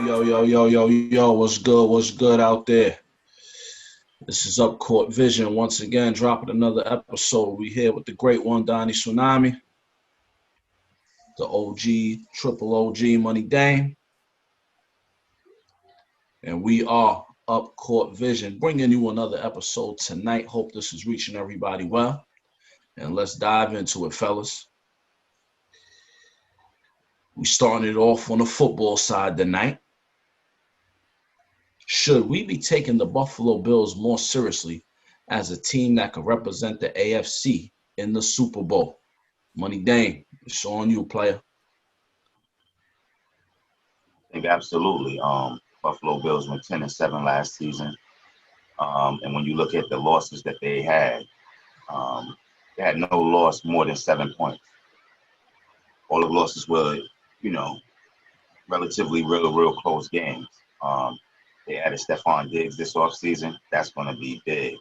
Yo, what's good? What's good out there? This is Up Court Vision once again, dropping another episode. We here with the great one, Donnie Tsunami, the OG, triple OG Money Dame, and we are Up Court Vision, bringing you another episode tonight. Hope this is reaching everybody well, and let's dive into it, fellas. We started off on the football side tonight. Should we be taking the Buffalo Bills more seriously as a team that could represent the AFC in the Super Bowl? Money Dame, it's on you, player. I think absolutely. Buffalo Bills went 10-7 last season. And when you look at the losses that they had no loss more than 7 points. All the losses were, you know, relatively real close games. They added Stephon Diggs this offseason. That's going to be big.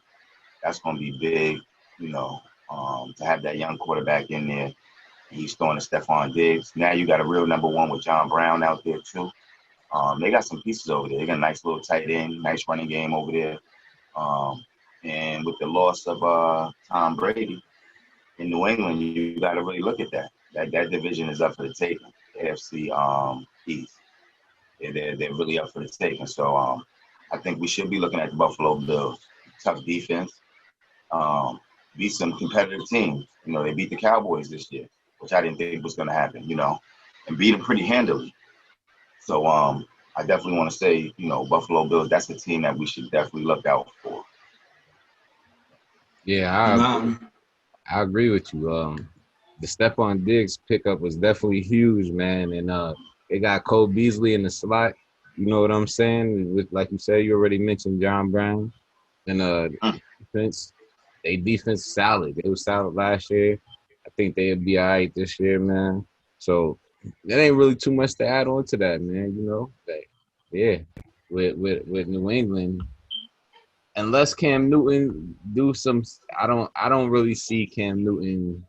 That's going to be big, to have that young quarterback in there. He's throwing to Stephon Diggs. Now you got a real number one with John Brown out there, too. They got some pieces over there. They got a nice little tight end, nice running game over there. And with the loss of Tom Brady in New England, you got to really look at that. That division is up for the taking. The AFC East. They're really up for the taking. So I think we should be looking at the Buffalo Bills. Tough defense. Beat some competitive teams. They beat the Cowboys this year, which I didn't think was going to happen, and beat them pretty handily. So I definitely want to say, Buffalo Bills, that's the team that we should definitely look out for. Yeah, I agree with you. The Stephon Diggs pickup was definitely huge, man. And they got Cole Beasley in the slot. You know what I'm saying? With, like you said, you already mentioned John Brown. And defense, they defense solid. They was solid last year. I think they'll be all right this year, man. So there ain't really too much to add on to that, man. With New England, unless Cam Newton do some, I don't really see Cam Newton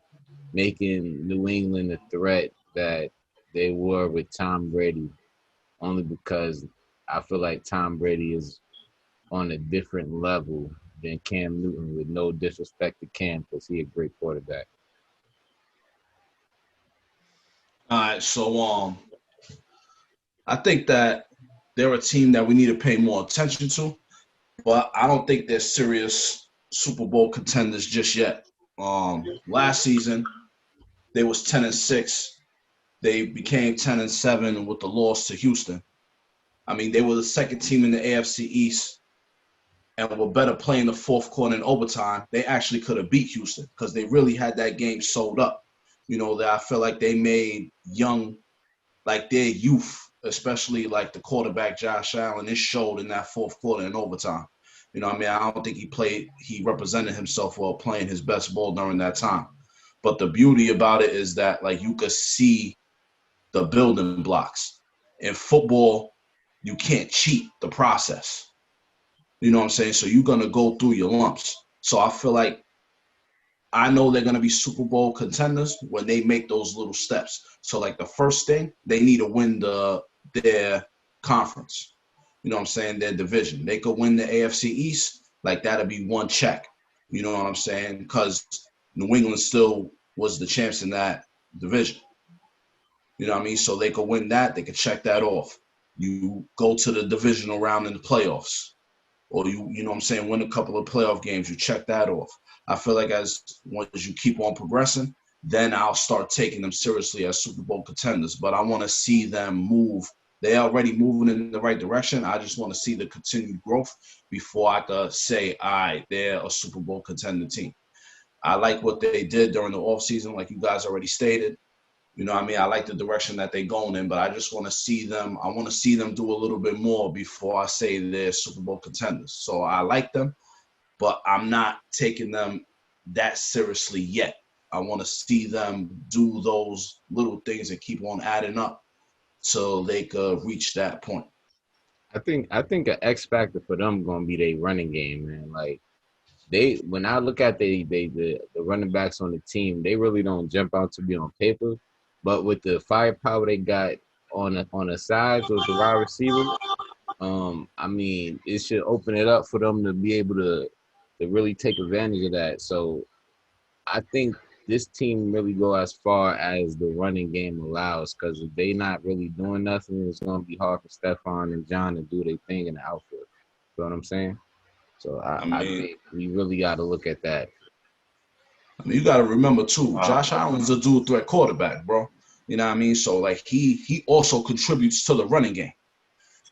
making New England a threat that they were with Tom Brady, only because I feel like Tom Brady is on a different level than Cam Newton, with no disrespect to Cam, because he's a great quarterback. All right, so I think that they're a team that we need to pay more attention to, but I don't think they're serious Super Bowl contenders just yet. Last season, they was 10-6. They became 10-7 with the loss to Houston. I mean, they were the second team in the AFC East and were better playing the fourth quarter in overtime. They actually could have beat Houston because they really had that game sold up. That I feel like they made young, like their youth, especially like the quarterback Josh Allen, it showed in that fourth quarter in overtime. I don't think he represented himself well playing his best ball during that time. But the beauty about it is that like you could see the building blocks. In football, you can't cheat the process. You know what I'm saying? So you're going to go through your lumps. So I feel like I know they're going to be Super Bowl contenders when they make those little steps. So like the first thing, they need to win their conference. You know what I'm saying? Their division. They could win the AFC East. Like that'll be one check. You know what I'm saying? Because New England still was the champs in that division. You know what I mean? So they could win that. They could check that off. You go to the divisional round in the playoffs. Or you know what I'm saying, win a couple of playoff games, you check that off. I feel like as you keep on progressing, then I'll start taking them seriously as Super Bowl contenders. But I want to see them move. They're already moving in the right direction. I just want to see the continued growth before I could say, all right, they're a Super Bowl contender team. I like what they did during the offseason, like you guys already stated. You know what I mean? I like the direction that they're going in, but I just want to see them. I want to see them do a little bit more before I say they're Super Bowl contenders. So I like them, but I'm not taking them that seriously yet. I want to see them do those little things and keep on adding up so they could reach that point. I think an X factor for them gonna be their running game, man. Like when I look at the running backs on the team, they really don't jump out to be on paper. But with the firepower they got on the sides with the wide receiver, I mean, it should open it up for them to be able to really take advantage of that. So I think this team really go as far as the running game allows, because if they not really doing nothing, it's gonna be hard for Stephon and John to do their thing in the outfield. You know what I'm saying? So I I mean, think we really got to look at that. you got to remember too, Uh, Josh Allen's a dual threat quarterback, bro. You know what I mean? So like he also contributes to the running game.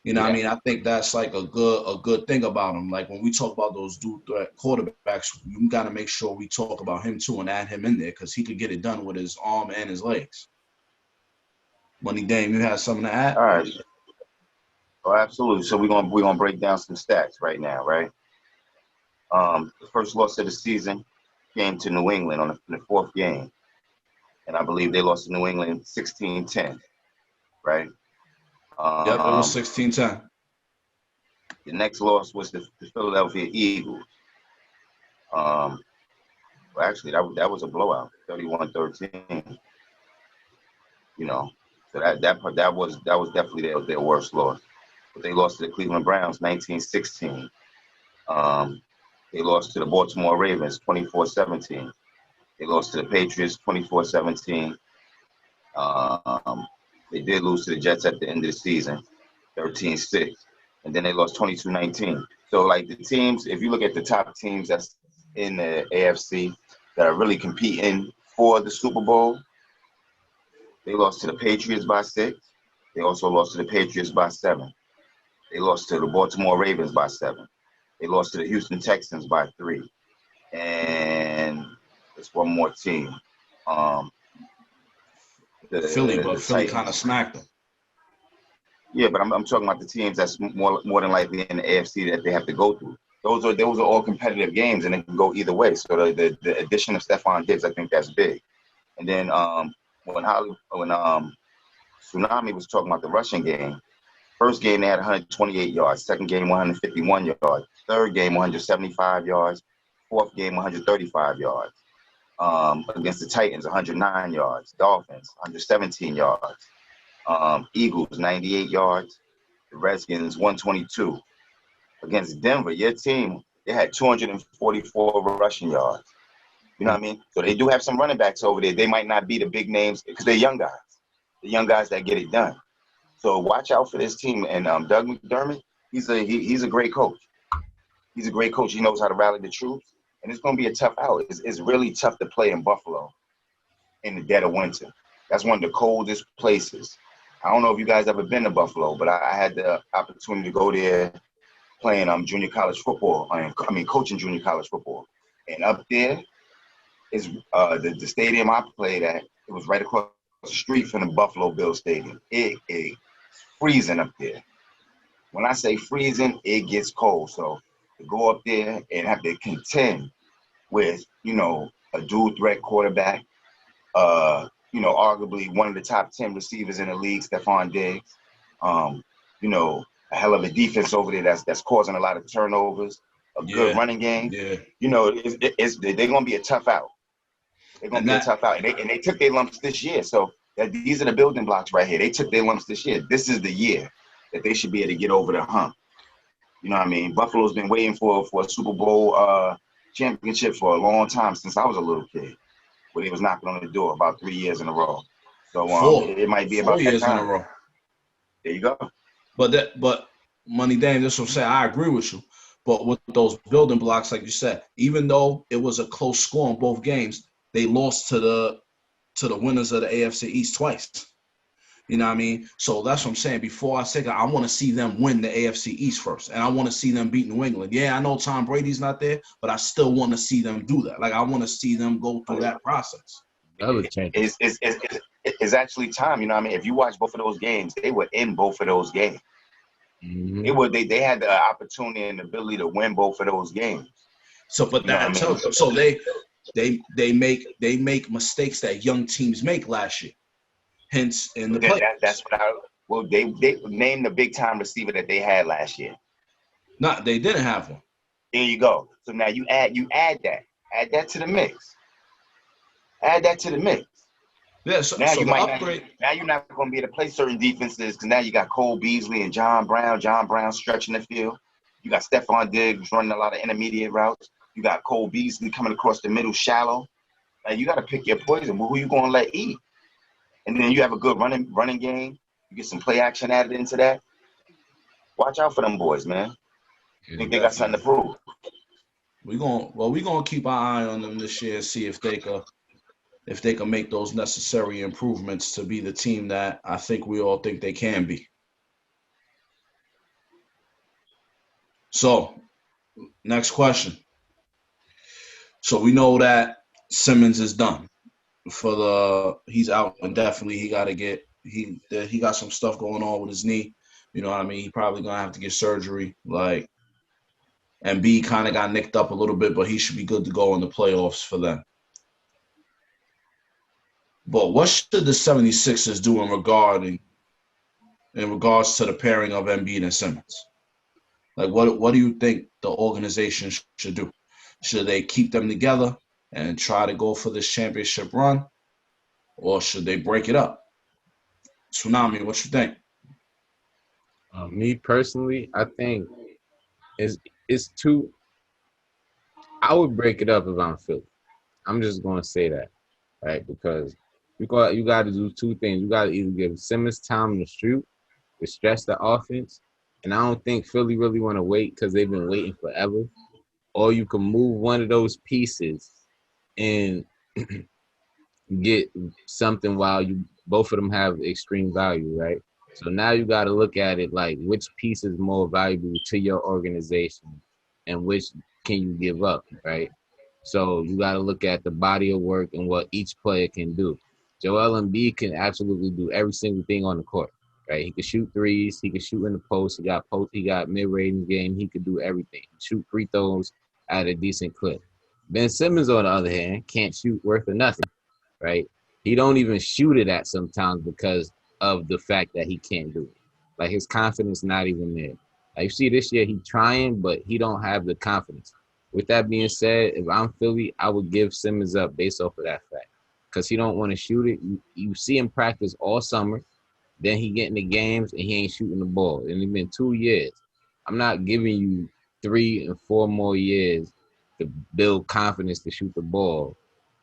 You know what I yeah. mean? I think that's like a good thing about him. Like when we talk about those dual threat quarterbacks, we got to make sure we talk about him too and add him in there because he could get it done with his arm and his legs. Money Dame, you have something to add? All right. Oh, absolutely. So we're gonna break down some stats right now, right? The first loss of the season came to New England in the fourth game, and I believe they lost to New England 16-10, right? Yep, it was Um, 16-10. the next loss was the Philadelphia Eagles. Um, well, actually, that was a blowout, 31-13. You know, so that was definitely their worst loss. But they lost to the Cleveland Browns 19-16. They lost to the Baltimore Ravens 24-17. They lost to the Patriots 24-17. Um, they did lose to the Jets at the end of the season, 13-6. And then they lost 22-19. So, like, the teams, if you look at the top teams that's in the AFC that are really competing for the Super Bowl, they lost to the Patriots by 6. They also lost to the Patriots by 7. They lost to the Baltimore Ravens by 7. They lost to the Houston Texans by 3. And there's one more team. Philly, The but Philly kind of Titans. smacked them. Yeah, but I'm talking about the teams that's more than likely in the AFC that they have to go through. Those are all competitive games, and it can go either way. So the addition of Stephon Diggs, I think that's big. And then when Tsunami was talking about the rushing game, first game they had 128 yards, second game 151 yards, third game 175 yards, fourth game 135 yards. Against the Titans, 109 yards, Dolphins 117 yards, Eagles 98 yards, the Redskins 122. Against Denver, your team, they had 244 rushing yards. You know what I mean? So they do have some running backs over there. They might not be the big names because they're young guys. The young guys that get it done. So watch out for this team. And Doug McDermott, he's a great coach. He's a great coach. He knows how to rally the troops. And it's going to be a tough out. It's really tough to play in Buffalo in the dead of winter. That's one of the coldest places. I don't know if you guys ever been to Buffalo, but I had the opportunity to go there playing junior college football. Coaching junior college football. And up there is the stadium I played at. It was right across the street from the Buffalo Bills Stadium. It is freezing up there. When I say freezing, it gets cold. So to go up there and have to contend with, a dual threat quarterback, arguably one of the top 10 receivers in the league, Stephon Diggs, a hell of a defense over there that's causing a lot of turnovers, a good running game. Yeah. They're going to be a tough out. They're going to be a tough out. And they took their lumps this year. So these are the building blocks right here. They took their lumps this year. This is the year that they should be able to get over the hump. You know what I mean? Buffalo's been waiting for a Super Bowl championship for a long time since I was a little kid, where they was knocking on the door about 3 years in a row. So it might be about 4 years that time. in a row. There you go. But Money Dame, this will say I agree with you. But with those building blocks, like you said, even though it was a close score in both games, they lost to the winners of the AFC East twice. You know what I mean? So that's what I'm saying. Before I say that, I want to see them win the AFC East first. And I want to see them beat New England. Yeah, I know Tom Brady's not there, but I still want to see them do that. Like, I want to see them go through that process. It's actually time. You know what I mean? If you watch both of those games, they were in both of those games. Mm-hmm. They had the opportunity and the ability to win both of those games. So, but that tells them. So they make mistakes that young teams make last year. Hence, in the play. That's what they named the big time receiver that they had last year. No, they didn't have one. There you go. So now you add that to the mix. Add that to the mix. Yeah, so, Now so you the might upgrade. now you're not going to be able to play certain defenses because now you got Cole Beasley and John Brown. John Brown stretching the field. You got Stephon Diggs running a lot of intermediate routes. You got Cole Beasley coming across the middle shallow. Like, you got to pick your poison. Who you going to let eat? And then you have a good running game. You get some play action added into that. Watch out for them boys, man. I think they got something to prove. We're gonna keep our eye on them this year and see if they can make those necessary improvements to be the team that I think we all think they can be. So, next question. So we know that Simmons is done he's out indefinitely. He got some stuff going on with his knee. You know what I mean? He probably gonna have to get surgery. Like, Embiid kind of got nicked up a little bit, but he should be good to go in the playoffs for them. But what should the 76ers do in regards to the pairing of Embiid and Simmons? Like, what do you think the organization should do? Should they keep them together and try to go for this championship run, or should they break it up? Tsunami, what you think? Me personally, I think it's too. I would break it up if I'm Philly. I'm just gonna say that, right? Because you got to do two things. You got to either give Simmons time to shoot, to stretch the offense, and I don't think Philly really want to wait because they've been waiting forever. Or you can move one of those pieces and get something while both of them have extreme value, right? So now you got to look at it like which piece is more valuable to your organization and which can you give up, right? So you got to look at the body of work and what each player can do. Joel Embiid can absolutely do every single thing on the court, right? He can shoot threes. He can shoot in the post. He got mid-range game. He could do everything. Shoot free throws at a decent clip. Ben Simmons, on the other hand, can't shoot worth of nothing, right? He don't even shoot it at sometimes because of the fact that he can't do it. Like, his confidence not even there. Like, you see this year, he trying, but he don't have the confidence. With that being said, if I'm Philly, I would give Simmons up based off of that fact because he don't want to shoot it. You see him practice all summer. Then he get in the games and he ain't shooting the ball. And it's been 2 years. I'm not giving you 3 and 4 more years to build confidence to shoot the ball,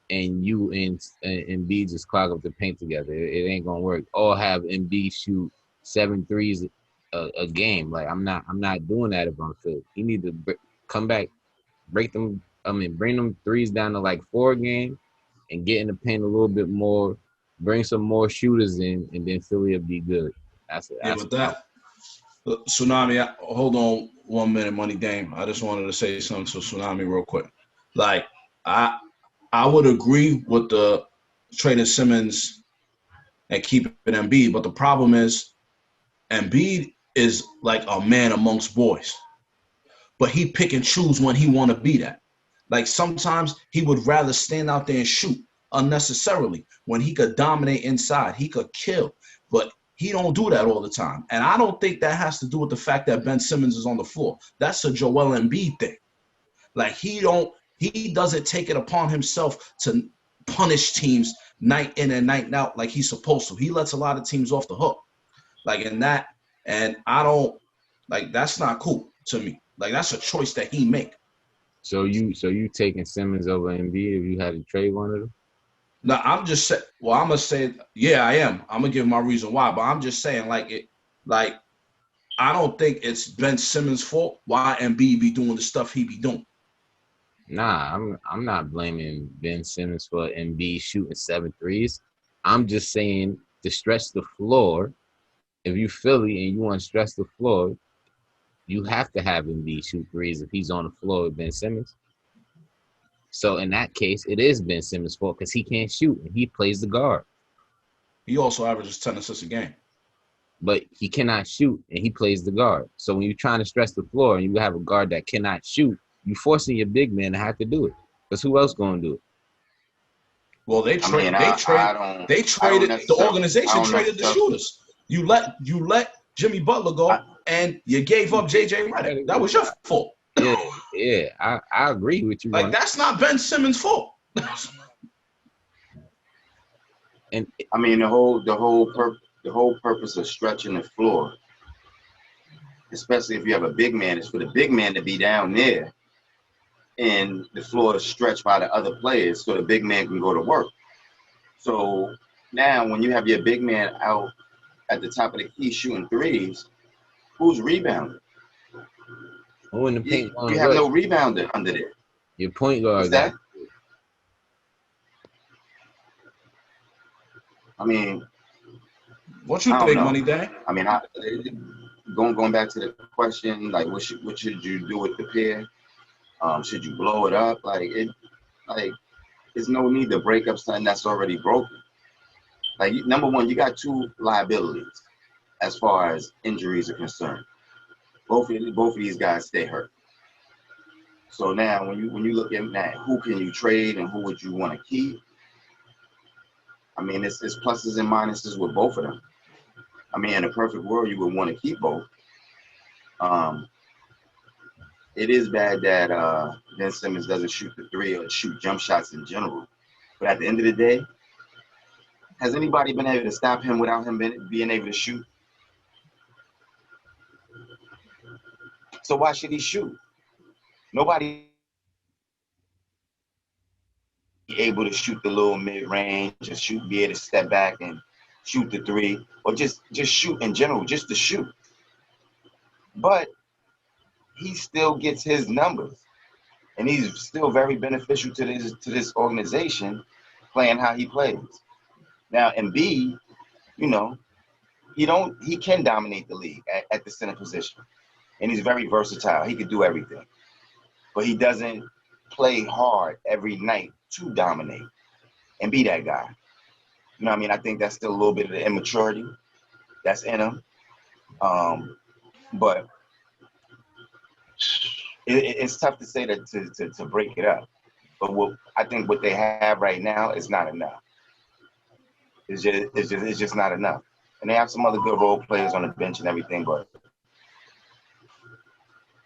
and you and Embiid just clog up the paint together. It ain't gonna work. Or have Embiid shoot 7 threes a game. Like, I'm not doing that if I'm Philly. He need to come back, bring them threes down to like 4 a game, and get in the paint a little bit more. Bring some more shooters in, and then Philly will be good. With that, Tsunami, hold on 1 minute, Money Dame. I just wanted to say something to Tsunami real quick. Like, I would agree with the trading Simmons and keeping Embiid, but the problem is Embiid is like a man amongst boys, but he pick and choose when he want to be that. Like, sometimes he would rather stand out there and shoot unnecessarily when he could dominate inside. He could kill, but he don't do that all the time. And I don't think that has to do with the fact that Ben Simmons is on the floor. That's a Joel Embiid thing. Like, he doesn't take it upon himself to punish teams night in and night out like he's supposed to. He lets a lot of teams off the hook. Like, in that, and I don't, like, that's not cool to me. Like, that's a choice that he make. So you taking Simmons over Embiid if you had to trade one of them? No, I'm just saying. Well, I'm gonna say, yeah, I am. I'm gonna give my reason why, but I'm just saying, like, I don't think it's Ben Simmons' fault why Embiid be doing the stuff he be doing. Nah, I'm not blaming Ben Simmons for Embiid shooting 7 threes. I'm just saying to stretch the floor. If you Philly and you want to stretch the floor, you have to have Embiid shoot threes if he's on the floor with Ben Simmons. So in that case, it is Ben Simmons' fault because he can't shoot and he plays the guard. He also averages 10 assists a game. But he cannot shoot and he plays the guard. So when you're trying to stretch the floor and you have a guard that cannot shoot, you're forcing your big man to have to do it. Because who else going to do it? Well, the organization traded the shooters. You let Jimmy Butler go, and you gave up J.J. Redick. That was your fault. Yeah, I agree with you. Like, that's not Ben Simmons' fault. And I mean, the whole purpose of stretching the floor, especially if you have a big man, is for the big man to be down there, and the floor is stretched by the other players, so the big man can go to work. So now, when you have your big man out at the top of the key shooting threes, who's rebounding? who in the You, paint you going have what? no rebounder under there. Your point What's guard got. that? I mean, What you I don't think, know. Money Day? I mean, going back to the question, like, what should you do with the pair? Should you blow it up? Like, there's no need to break up something that's already broken. Like, number one, you got two liabilities as far as injuries are concerned. Both of these guys stay hurt. So now, when you look at that, who can you trade and who would you want to keep? I mean, it's pluses and minuses with both of them. I mean, in a perfect world, you would want to keep both. Um, it is bad that Ben Simmons doesn't shoot the three or shoot jump shots in general. But at the end of the day, has anybody been able to stop him without him being able to shoot? So why should he shoot? Nobody able to shoot the little mid range, or be able to step back and shoot the three, or just shoot in general, just to shoot. But he still gets his numbers, and he's still very beneficial to this organization, playing how he plays. Now, Embiid, you know, he can dominate the league at the center position, and he's very versatile. He can do everything, but he doesn't play hard every night to dominate and be that guy. You know what I mean? I think that's still a little bit of the immaturity that's in him. But it's tough to say that to break it up. But I think what they have right now is not enough. It's just not enough. And they have some other good role players on the bench and everything, but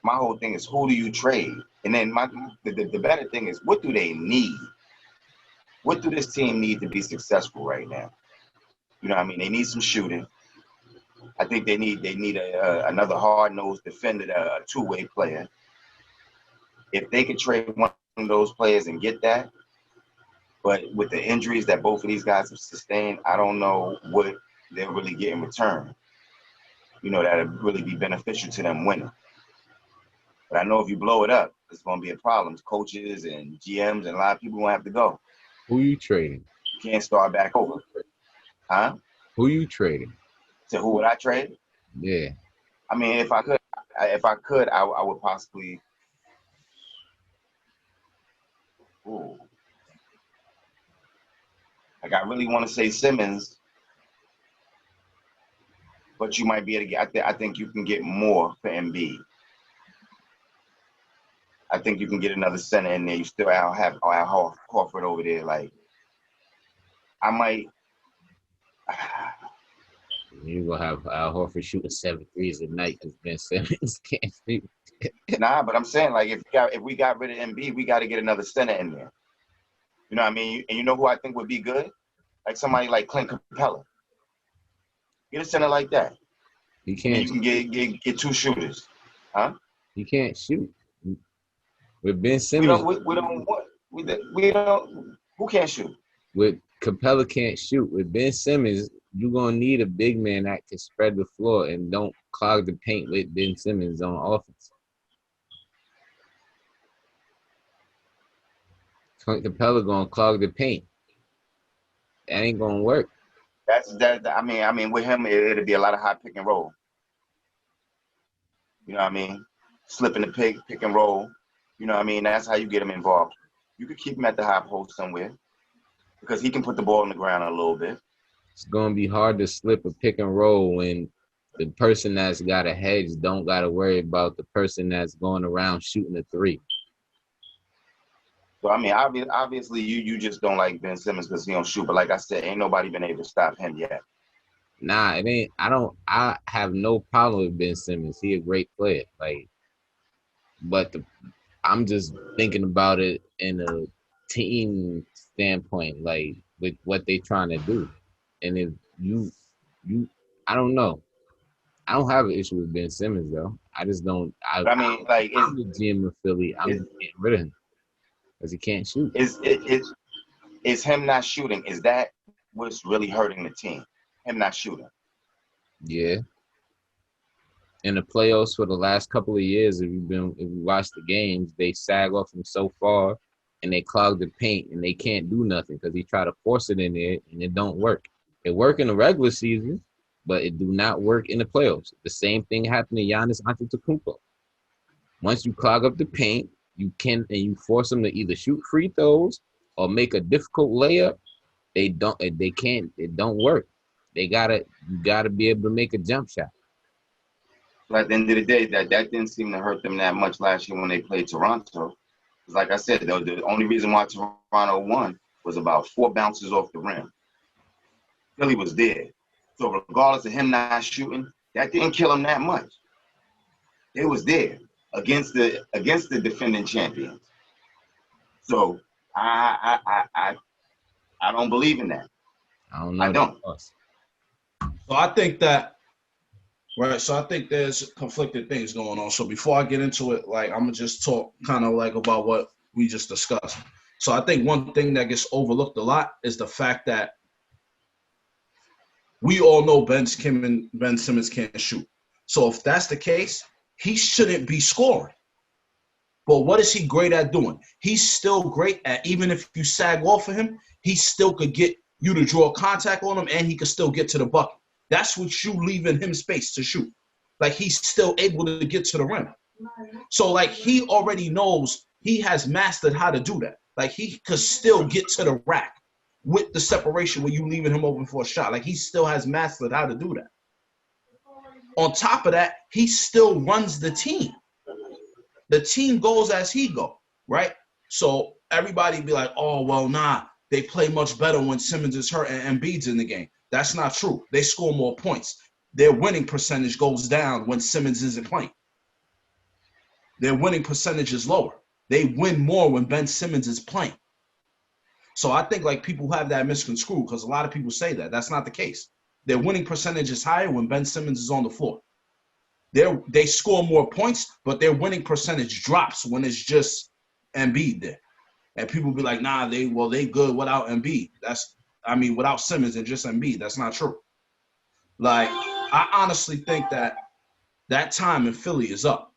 my whole thing is, who do you trade? And then the better thing is, what do they need? What do this team need to be successful right now? You know what I mean? They need some shooting. I think they need another hard-nosed defender, a two-way player. If they could trade one of those players and get that, but with the injuries that both of these guys have sustained, I don't know what they'll really get in return. You know, that'll really be beneficial to them winning. But I know if you blow it up, it's going to be a problem. Coaches and GMs and a lot of people going to have to go. Who you trading? You can't start back over. Huh? Who you trading? So who would I trade? Yeah. I mean, if I could, I would possibly. Ooh. Like, I really want to say Simmons, but you might be able to get. I think you can get more for Embiid. I think you can get another center in there. You still have Al Horford over there. Like, I might. You gonna have Al Horford shooting 7 threes a night because Ben Simmons can't shoot. Nah, but I'm saying, like, if we got rid of Embiid, we got to get another center in there. You know what I mean? And you know who I think would be good? Like somebody like Clint Capella. Get a center like that. He And can't. you can get two shooters, huh? He can't shoot. With Ben We Simmons, don't. We don't want. We don't. Who can't shoot? with Capella can't shoot. With Ben Simmons, you're gonna need a big man that can spread the floor and don't clog the paint with Ben Simmons on offense. Clint Capella gonna clog the paint. That ain't gonna work. That's that. I mean, with him, it'll be a lot of high pick and roll. You know what I mean? Slipping the pick and roll. You know what I mean? That's how you get him involved. You could keep him at the high post somewhere because he can put the ball on the ground a little bit. It's gonna be hard to slip a pick and roll when the person that's got a hedge don't gotta worry about the person that's going around shooting a three. So I mean, obviously, you just don't like Ben Simmons because he don't shoot. But like I said, ain't nobody been able to stop him yet. Nah, it ain't. I have no problem with Ben Simmons. He a great player. Like, but I'm just thinking about it in a team standpoint, like with what they trying to do. And if you, I don't know. I don't have an issue with Ben Simmons though. I just don't. But I mean, like, I'm the GM of Philly. I'm is just getting rid of him because he can't shoot. is him not shooting? Is that what's really hurting the team? Him not shooting. Yeah. In the playoffs for the last couple of years, if you watch the games, they sag off him so far, and they clog the paint, and they can't do nothing because he try to force it in there, and it don't work. It work in the regular season, but it do not work in the playoffs. The same thing happened to Giannis Antetokounmpo. Once you clog up the paint, you force them to either shoot free throws or make a difficult layup. It don't work. You gotta be able to make a jump shot. But at the end of the day, that didn't seem to hurt them that much last year when they played Toronto. Because like I said, the only reason why Toronto won was about 4 bounces off the rim. Philly was there. So regardless of him not shooting, that didn't kill him that much. It was there against the defending champions. So I don't believe in that. I don't know. I don't. So I think that, right, so I think there's conflicted things going on. So before I get into it, like, I'm going to just talk kind of like about what we just discussed. So I think one thing that gets overlooked a lot is the fact that we all know Ben Simmons can't shoot. So if that's the case, he shouldn't be scoring. But what is he great at doing? He's still great at, even if you sag off of him, he still could get you to draw contact on him, and he could still get to the bucket. That's what you leaving him space to shoot. Like, he's still able to get to the rim. So, like, he already knows, he has mastered how to do that. Like, he could still get to the rack with the separation when you leaving him open for a shot. Like, he still has mastered how to do that. On top of that, he still runs the team. The team goes as he go, right? So everybody be like, oh, well, nah, they play much better when Simmons is hurt and Embiid's in the game. That's not true. They score more points. Their winning percentage goes down when Simmons isn't playing. Their winning percentage is lower. They win more when Ben Simmons is playing. So I think, like, people have that misconstrued because a lot of people say that. That's not the case. Their winning percentage is higher when Ben Simmons is on the floor. They score more points, but their winning percentage drops when it's just Embiid there. And people be like, nah, they good without Embiid. Without Simmons and just Embiid. That's not true. Like, I honestly think that time in Philly is up.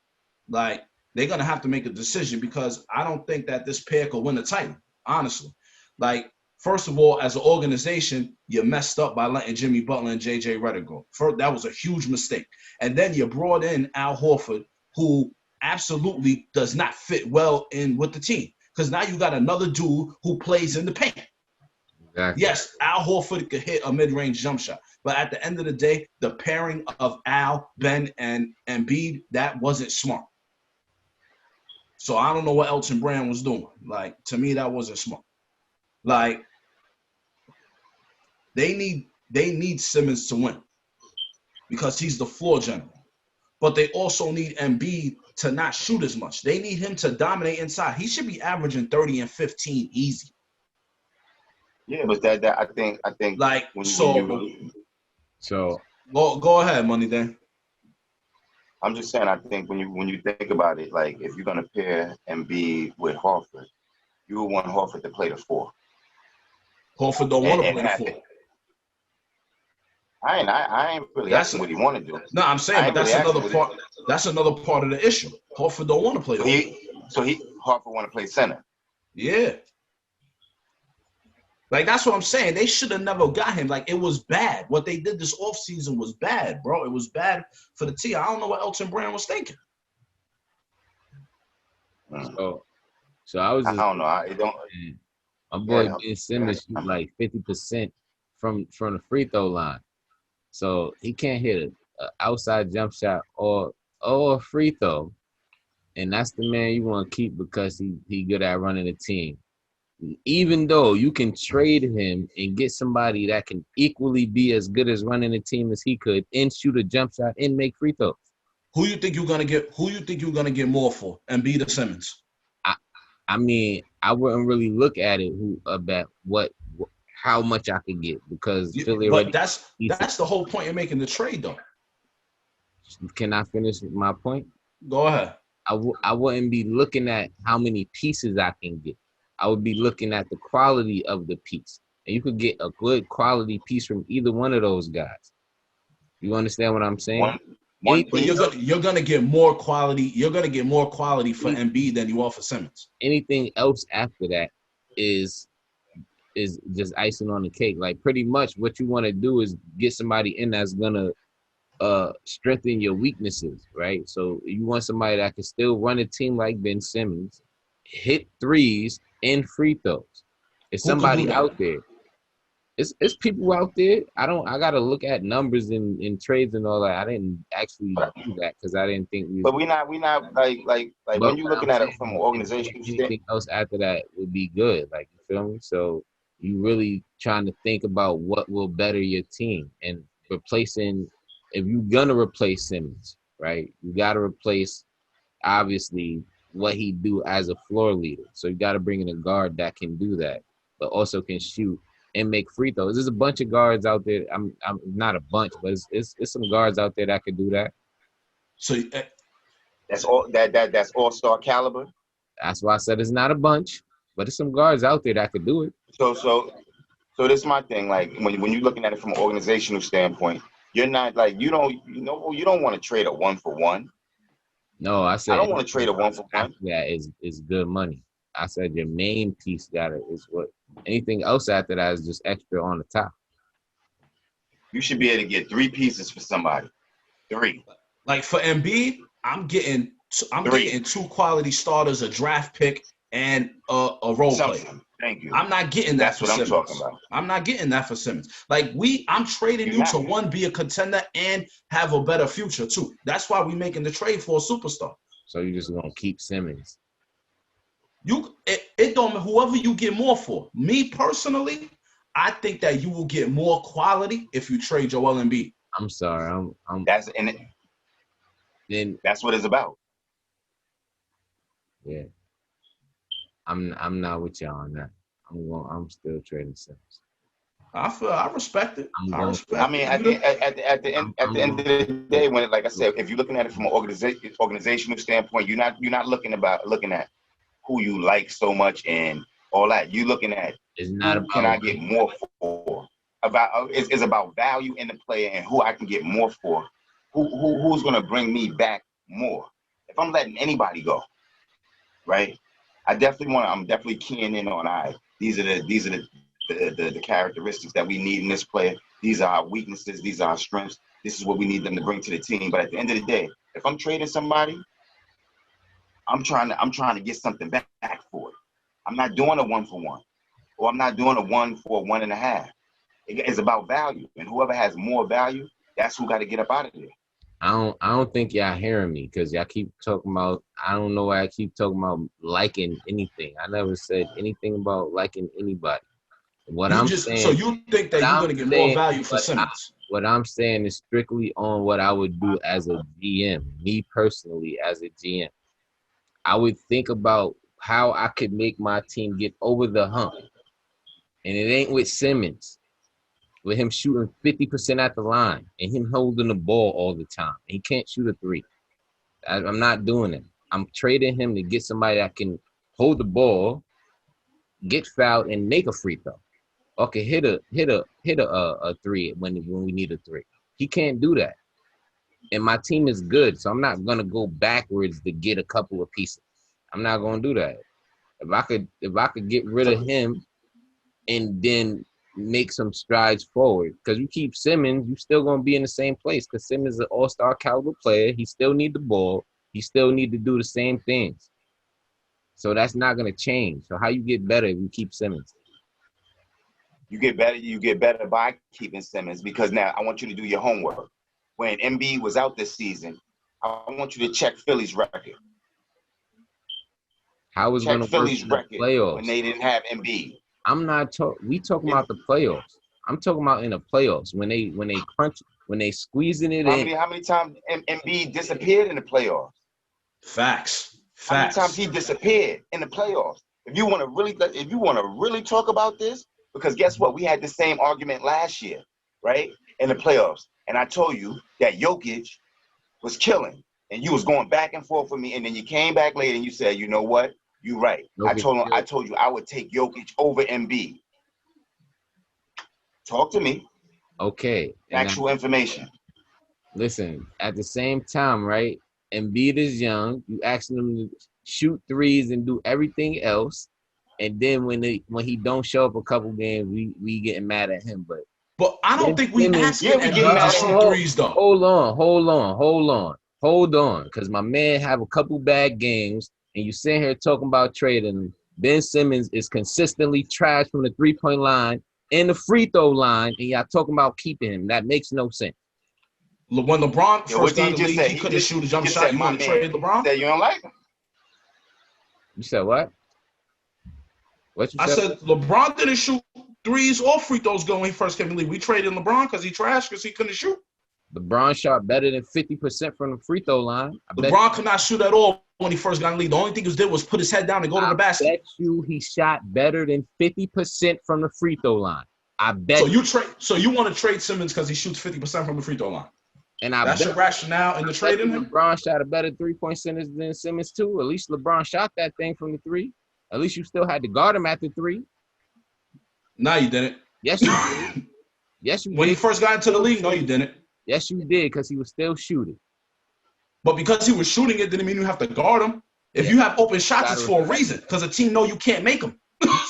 Like, they're going to have to make a decision because I don't think that this pair could win the title, honestly. Like, first of all, as an organization, you messed up by letting Jimmy Butler and J.J. Redick go. That was a huge mistake. And then you brought in Al Horford, who absolutely does not fit well in with the team. Because now you got another dude who plays in the paint. Exactly. Yes, Al Horford could hit a mid-range jump shot. But at the end of the day, the pairing of Al, Ben, and Embiid, that wasn't smart. So I don't know what Elton Brand was doing. Like, to me, that wasn't smart. Like, they need Simmons to win because he's the floor general. But they also need Embiid to not shoot as much. They need him to dominate inside. He should be averaging 30 and 15 easy. Yeah, but that I think like so go ahead, Money Dan. I'm just saying, I think when you think about it, like, if you're gonna pair Embiid with Horford, you would want Horford to play the 4. Horford don't want to play the 4. I ain't really asking what he want to do. No, I'm saying, but that's another part. That's another part of the issue. Horford don't want to play. So Horford want to play center. Yeah. Like, that's what I'm saying. They should have never got him. Like, it was bad. What they did this offseason was bad, bro. It was bad for the team. I don't know what Elton Brand was thinking. So I was. I don't know. I don't. My boy Ben Simmons shoot like 50% from the free throw line. So he can't hit an outside jump shot or a free throw. And that's the man you want to keep because he good at running the team. Even though you can trade him and get somebody that can equally be as good as running the team as he could and shoot a jump shot and make free throws. Who you think you're gonna get more for? Embiid or Simmons? I mean, I wouldn't really look at it how much I could get because Philly But already. that's the whole point of making the trade, though. Can I finish my point? Go ahead. I wouldn't be looking at how many pieces I can get. I would be looking at the quality of the piece. And you could get a good quality piece from either one of those guys. You understand what I'm saying? But you're gonna get more quality. You're gonna get more quality for Embiid than you are for Simmons. Anything else after that is just icing on the cake. Like pretty much what you want to do is get somebody in that's gonna strengthen your weaknesses, right? So you want somebody that can still run a team like Ben Simmons, hit threes and free throws. It's somebody out there. It's people out there. I gotta look at numbers in trades and all that. I didn't actually do that because I didn't think we. But we not like when you're looking at it from an organization. Anything else after that would be good. Like you feel me? So you really trying to think about what will better your team and replacing. If you're gonna replace Simmons, right? You gotta replace obviously what he do as a floor leader. So you gotta bring in a guard that can do that, but also can shoot and make free throws. There's a bunch of guards out there. I'm not a bunch, but it's some guards out there that could do that. So that's all-star caliber. That's why I said it's not a bunch, but there's some guards out there that could do it. So this is my thing. Like when you're looking at it from an organizational standpoint, you're not like you don't want to trade a 1-for-1. No, I said I don't want to trade a 1-for-1. That is good money. I said your main piece is what. Anything else after that is just extra on the top. You should be able to get 3 pieces for somebody. 3. Like for Embiid, I'm getting 2 quality starters, a draft pick, and a role player. Thank you. I'm not getting that. That's what I'm talking about. I'm not getting that for Simmons. Like I'm trading you to one, be a contender and have a better future too. That's why we making the trade for a superstar. So you just gonna keep Simmons. It don't matter whoever you get more for. Me personally, I think that you will get more quality if you trade Joel Embiid. I'm sorry, that's in it. Then that's what it's about. Yeah, I'm not with y'all on that. I'm still trading Simmons. I respect it. I mean, at the end of the day, when like I said, if you're looking at it from an organizational standpoint, you're not looking at who you like so much and all that. You're looking at can I get more for? It's about value in the player and who I can get more for. Who's gonna bring me back more? If I'm letting anybody go, right? I'm definitely keying in on these are the characteristics that we need in this player. These are our weaknesses. These are our strengths. This is what we need them to bring to the team. But at the end of the day, if I'm trading somebody, I'm trying to get something back for it. I'm not doing a 1-for-1, or I'm not doing a 1 for 1.5. It's about value, and whoever has more value, that's who got to get up out of there. I don't think y'all hearing me because y'all keep talking about. I don't know why I keep talking about liking anything. I never said anything about liking anybody. So you think that you're going to get more value for Simmons? What I'm saying is strictly on what I would do as a GM. Me personally, as a GM. I would think about how I could make my team get over the hump. And it ain't with Simmons, with him shooting 50% at the line and him holding the ball all the time. He can't shoot a 3. I'm not doing it. I'm trading him to get somebody that can hold the ball, get fouled, and make a free throw. Okay, hit a 3 when we need a 3. He can't do that. And my team is good, so I'm not gonna go backwards to get a couple of pieces. I'm not gonna do that. If I could get rid of him and then make some strides forward, because you keep Simmons, you still gonna be in the same place. Because Simmons is an all-star caliber player. He still need the ball. He still need to do the same things. So that's not gonna change. So how you get better if you keep Simmons? You get better by keeping Simmons, because now I want you to do your homework. When Embiid was out this season, I want you to check Philly's record. How was going to work in the playoffs when they didn't have Embiid? I'm not talking. We talking about the playoffs. I'm talking about in the playoffs when they crunch, when they squeezing it in. How many times Embiid disappeared in the playoffs? Facts. How many times he disappeared in the playoffs? If you want to really talk about this, Because guess what? We had the same argument last year, right? In the playoffs. And I told you that Jokic was killing. And you was going back and forth with me. And then you came back later and you said, you know what? You're right. I told you I would take Jokic over Embiid. Talk to me. Okay. Actual information. Listen, at the same time, right? Embiid is young. You asking him to shoot threes and do everything else. And then when he don't show up a couple games, we getting mad at him. But I don't think we asking Embiid to shoot threes though. Hold on. Because my man have a couple bad games, and you sitting here talking about trading him. Ben Simmons is consistently trash from the 3-point line and the free throw line, and y'all talking about keeping him. That makes no sense. When LeBron first got in the league, he couldn't shoot a jump shot. You want to trade LeBron? Said you don't like him. You said what? What you said? I said LeBron didn't shoot threes or free throws going when he first came in the league. We traded LeBron because he trashed because he couldn't shoot. LeBron shot better than 50% from the free throw line. LeBron could not shoot at all when he first got in the league. The only thing he did was put his head down and go to the basket. I bet you he shot better than 50% from the free throw line. I bet. So you want to trade Simmons because he shoots 50% from the free throw line? And that's your rationale in the trading him? LeBron shot a better 3-point percentage than Simmons too. At least LeBron shot that thing from the 3. At least you still had to guard him at the 3. No, you didn't. Yes, you did. Yes, you did. When he first got into the league, no, you didn't. Yes, you did, because he was still shooting. But because he was shooting it didn't mean you have to guard him. If you have open shots, it's for a reason. Because a team know you can't make them.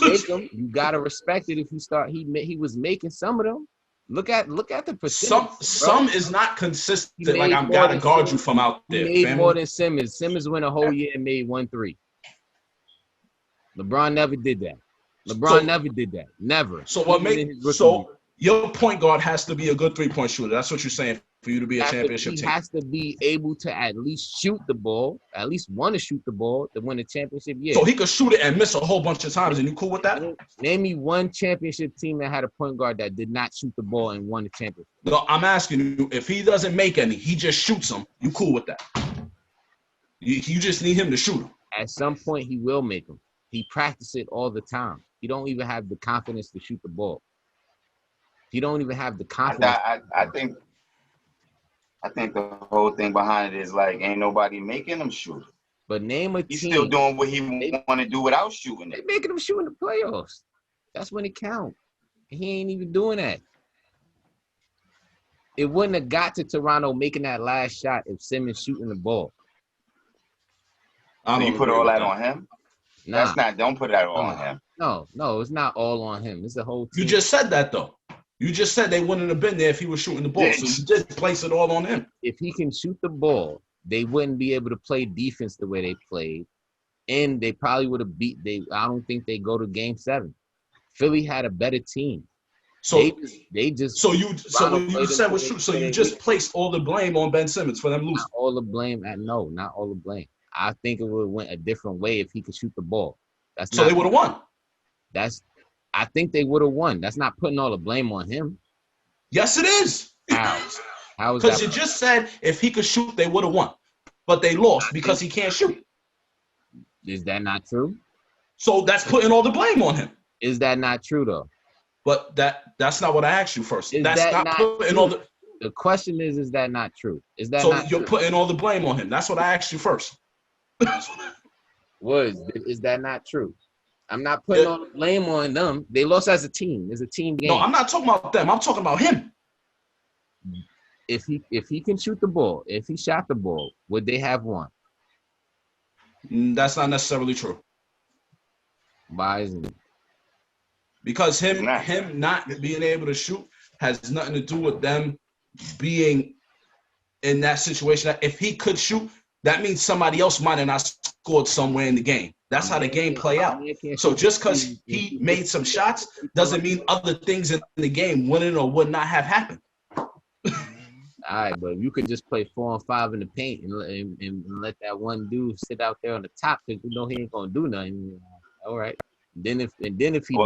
You gotta respect it. If you start, he was making some of them. Look at the percentage. Some is not consistent. Like I'm gotta guard you from out there. He made more than Simmons. Simmons went a whole year and made 1 3. LeBron never did that. Never did that. Never. So your point guard has to be a good 3-point shooter. That's what you're saying for you to be a championship team. He has to be able to at least shoot the ball, at least want to shoot the ball to win a championship. Yeah. So he could shoot it and miss a whole bunch of times, and you cool with that? Name me one championship team that had a point guard that did not shoot the ball and won the championship. No, I'm asking you, if he doesn't make any, he just shoots them, you cool with that? You just need him to shoot them. At some point, he will make them. He practices it all the time. He don't even have the confidence to shoot the ball. He don't even have the confidence. I think the whole thing behind it is like ain't nobody making him shoot. But name a team. He's still doing what he want to do without shooting. They making him shoot in the playoffs. That's when it counts. He ain't even doing that. It wouldn't have got to Toronto making that last shot if Simmons shooting the ball. So you put all that on him? Nah. That's not. Don't put that all on him. No, it's not all on him. It's the whole team. You just said that though. You just said they wouldn't have been there if he was shooting the ball. So you did place it all on him. If he can shoot the ball, they wouldn't be able to play defense the way they played. And they probably would have I don't think they go to game 7. Philly had a better team. So they just you just placed all the blame on Ben Simmons for them losing. Not all the blame. Not all the blame. I think it would have went a different way if he could shoot the ball. So they would have won. I think they would have won. That's not putting all the blame on him. Yes, it is. How is that? Because you just said if he could shoot, they would have won. But they lost because he can't shoot. Is that not true? So that's putting all the blame on him. Is that not true, though? But that's not what I asked you first. Is that's that not putting all the... The question is that not true? Is that so not you're true? putting all the blame on him. That's what I asked you first. Is that not true? I'm not putting all the blame on them. They lost as a team. It's a team game. No, I'm not talking about them. I'm talking about him. If he can shoot the ball, if he shot the ball, would they have won? That's not necessarily true. Why isn't it? Because him not being able to shoot has nothing to do with them being in that situation. That if he could shoot, that means somebody else might have not scored somewhere in the game. That's how the game play out. So just because he made some shots doesn't mean other things in the game wouldn't or would not have happened. All right, but you could just play 4 and 5 in the paint and let that one dude sit out there on the top because you know he ain't gonna do nothing. All right. Then if he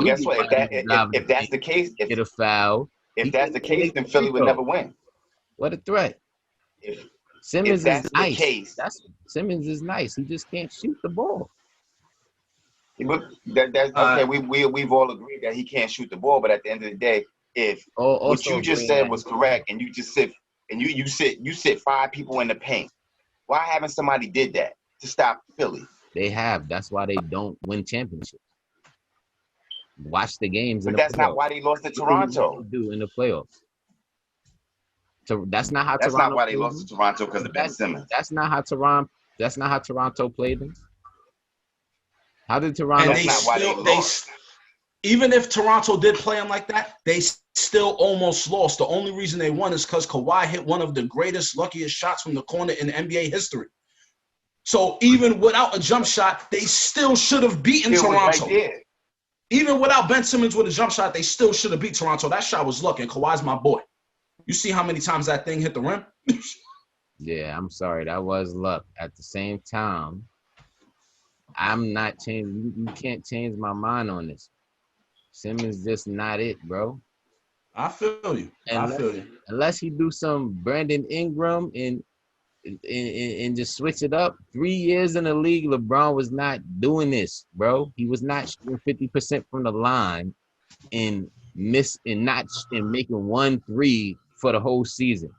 guess what? If that's the case, get a foul. If that's the case, then Philly would never win. What a threat! Simmons is nice. Simmons is nice. He just can't shoot the ball. But that's okay. We've all agreed that he can't shoot the ball, but at the end of the day, if what Also you just agreeing said that was correct, and you just sit and you sit 5 people in the paint, why haven't somebody did that to stop Philly? they have. That's why they don't win championships. Watch the games in But the that's not playoffs. why they lost to Look at what Toronto. they do in the playoffs. That's not how That's not Toronto why they played lost them. to Toronto because of Ben Exactly. Simmons. That's not how Toronto. That's not how Toronto played them. How did Toronto? And That's they not why they still lost. even if Toronto did play them like that, they still almost lost. The only reason they won is because Kawhi hit one of the greatest, luckiest shots from the corner in NBA history. So even without a jump shot, they still should have beaten It was Toronto. right there. Even without Ben Simmons with a jump shot, they still should have beat Toronto. That shot was lucky, and Kawhi's my boy. You see how many times that thing hit the rim? Yeah, I'm sorry. That was luck. At the same time, I'm not changing. You can't change my mind on this. Simmons just not it, bro. I feel you. Unless he do some Brandon Ingram and just switch it up. 3 years in the league, LeBron was not doing this, bro. He was not shooting 50% from the line and making 1 3 for the whole season.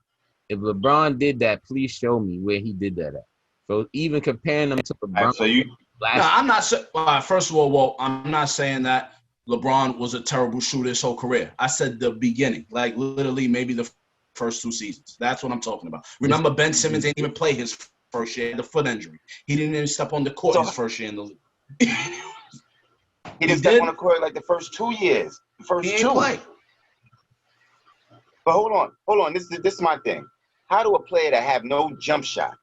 If LeBron did that, please show me where he did that at. So even comparing them to LeBron, Right, so you I'm not saying. First of all, I'm not saying that LeBron was a terrible shooter his whole career. I said the beginning, like literally maybe the first 2 seasons. That's what I'm talking about. Remember, Ben Simmons didn't even play his first year, the foot injury. He didn't even step on the court his first year in the league. he didn't step on the court like the first 2 years. The first He two. ain't play. But hold on. This is my thing. How do a player that have no jump shot,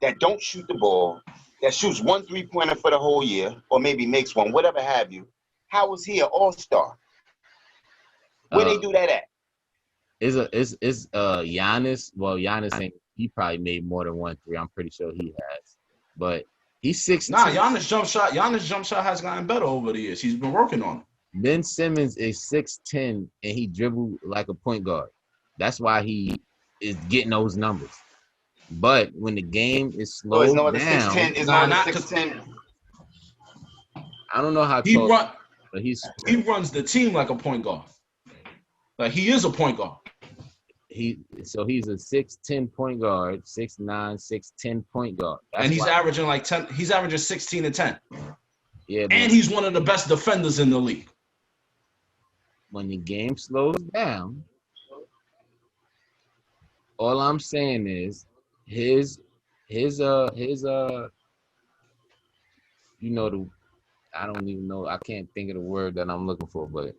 that don't shoot the ball, that shoots 1 3-pointer for the whole year, or maybe makes one, whatever have you, how is he an all-star? Where they do that at? Is Giannis? Well, Giannis ain't. He probably made more than 1 3. I'm pretty sure he has, but he's 6'2". Giannis jump shot has gotten better over the years. He's been working on it. Ben Simmons is 6'10" and he dribbled like a point guard. That's why he is getting those numbers. But when the game is slowed down, 6'10". I don't know how he tall, but he runs the team like a point guard. Like he is a point guard. He's a 6'10" point guard, 6'9", 6'10" point guard. That's and he's averaging like 10. He's averaging 16 and 10. Yeah, and he's one of the best defenders in the league. When the game slows down, all I'm saying is his I don't even know, I can't think of the word that I'm looking for, but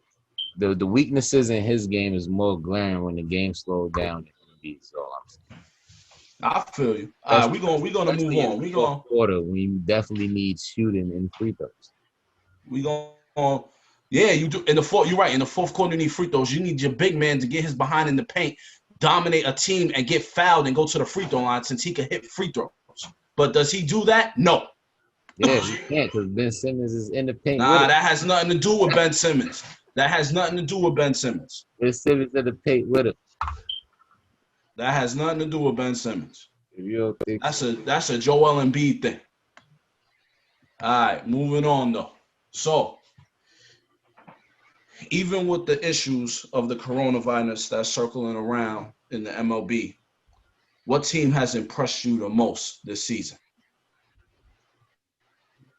the weaknesses in his game is more glaring when the game slowed down than NBA. So I'm saying. I feel you. We're gonna move on. We going quarter we definitely need shooting and free throws. We going. Yeah, you do in the fourth. You're right. In the fourth quarter, you need free throws. You need your big man to get his behind in the paint, dominate a team, and get fouled and go to the free throw line since he can hit free throws. But does he do that? No. Yeah, he can't because Ben Simmons is in the paint. Nah, that has nothing to do with Ben Simmons. That has nothing to do with Ben Simmons. Ben Simmons in the paint with him. That has nothing to do with Ben Simmons. If you don't think that's a Joel Embiid thing. All right, moving on though. So, even with the issues of the coronavirus that's circling around in the MLB, what team has impressed you the most this season?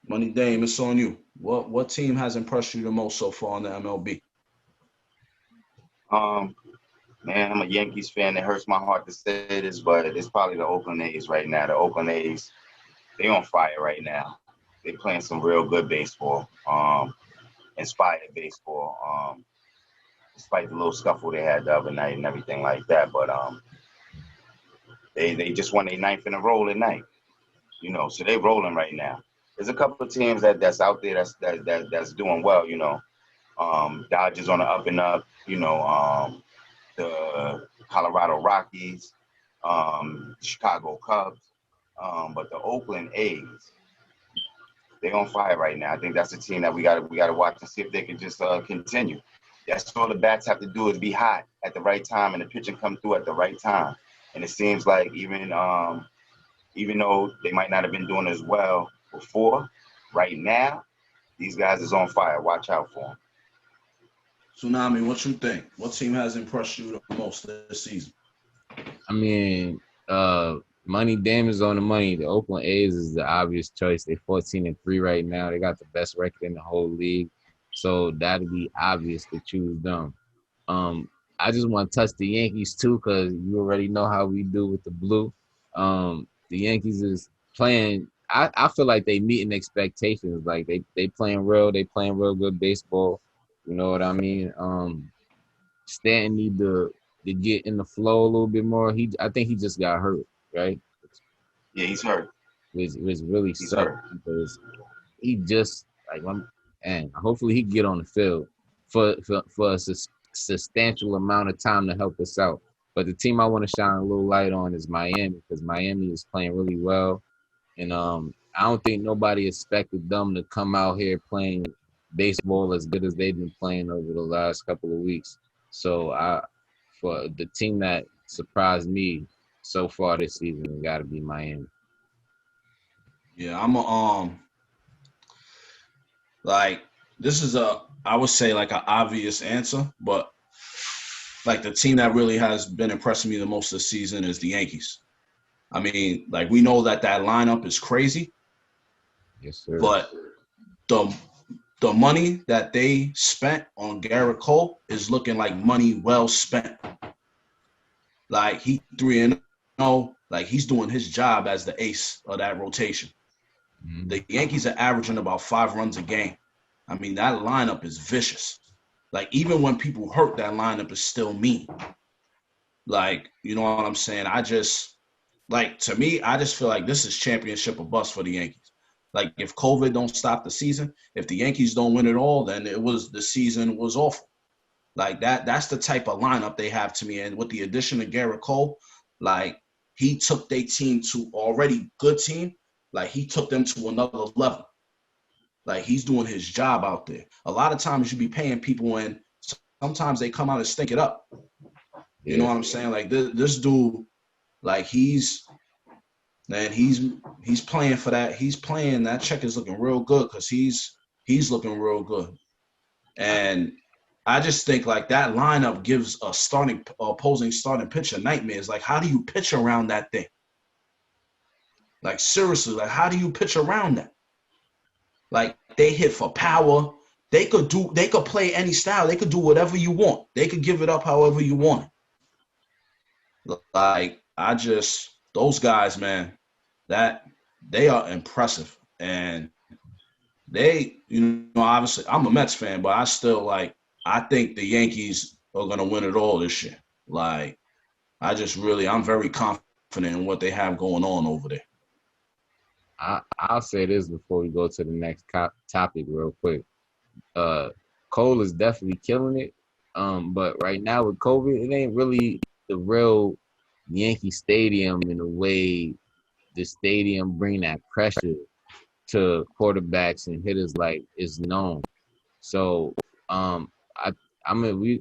Money Dame, it's on you. What team has impressed you the most so far in the MLB? Man, I'm a Yankees fan. It hurts my heart to say this, but it's probably the Oakland A's right now. The Oakland A's, they on fire right now. They playing some real good baseball, inspired baseball. Despite the little scuffle they had the other night and everything like that, but they just won their 9th in a row tonight. So they rolling right now. There's a couple of teams that's out there that's doing well. Dodgers on the up and up. The Colorado Rockies, Chicago Cubs, but the Oakland A's, they're on fire right now. I think that's a team that we got to watch and see if they can just continue. That's all the bats have to do is be hot at the right time and the pitching come through at the right time. And it seems like even though they might not have been doing as well before, right now These guys is on fire. Watch out for them. Tsunami, what you think? What team has impressed you the most this season? I mean, money damn is on the money. The Oakland A's is the obvious choice. They're 14-3 right now. They got the best record in the whole league. So that'd be obvious to choose them. I just want to touch the Yankees too, because you already know how we do with the blue. The Yankees is playing. I feel like they meeting expectations. Like they playing real good baseball. You know what I mean? Stanton need to get in the flow a little bit more. I think he just got hurt, right? Yeah, he's hurt. Which really sucked because he just and hopefully he can get on the field for a substantial amount of time to help us out. But the team I want to shine a little light on is Miami, because Miami is playing really well, and I don't think nobody expected them to come out here playing baseball as good as they've been playing over the last couple of weeks. So for the team that surprised me so far this season, it got to be Miami. Yeah, I'm like, this is I would say like an obvious answer, but like the team that really has been impressing me the most this season is the Yankees. I mean, like, we know that lineup is crazy. Yes, sir. But the money that they spent on Garrett Cole is looking like money well spent. Like, he 3-0, like he's doing his job as the ace of that rotation. Mm-hmm. The Yankees are averaging about 5 runs a game. I mean, that lineup is vicious. Like, even when people hurt, that lineup is still mean. Like, you know what I'm saying? To me, I just feel like this is championship or bust for the Yankees. Like, if COVID don't stop the season, if the Yankees don't win it all, then the season was awful. Like, that's the type of lineup they have to me. And with the addition of Garrett Cole, like, he took their team to already good team. Like, he took them to another level. Like, he's doing his job out there. A lot of times you be paying people and sometimes they come out and stink it up. You know what I'm saying? Like, this dude, like, he's playing for that. He's playing. That check is looking real good because he's looking real good. And I just think, like, that lineup gives a opposing starting pitcher nightmares. Like, how do you pitch around that thing? Like, seriously, like, how do you pitch around that? Like, they hit for power. They could play any style. They could do whatever you want. They could give it up however you want. Like, those guys, man, that they are impressive. And they, obviously I'm a Mets fan, but I think the Yankees are going to win it all this year. Like, I'm very confident in what they have going on over there. I'll say this before we go to the next topic real quick. Cole is definitely killing it. But right now with COVID, it ain't really the real Yankee Stadium in a way. The stadium bring that pressure to quarterbacks and hitters like is known. So obviously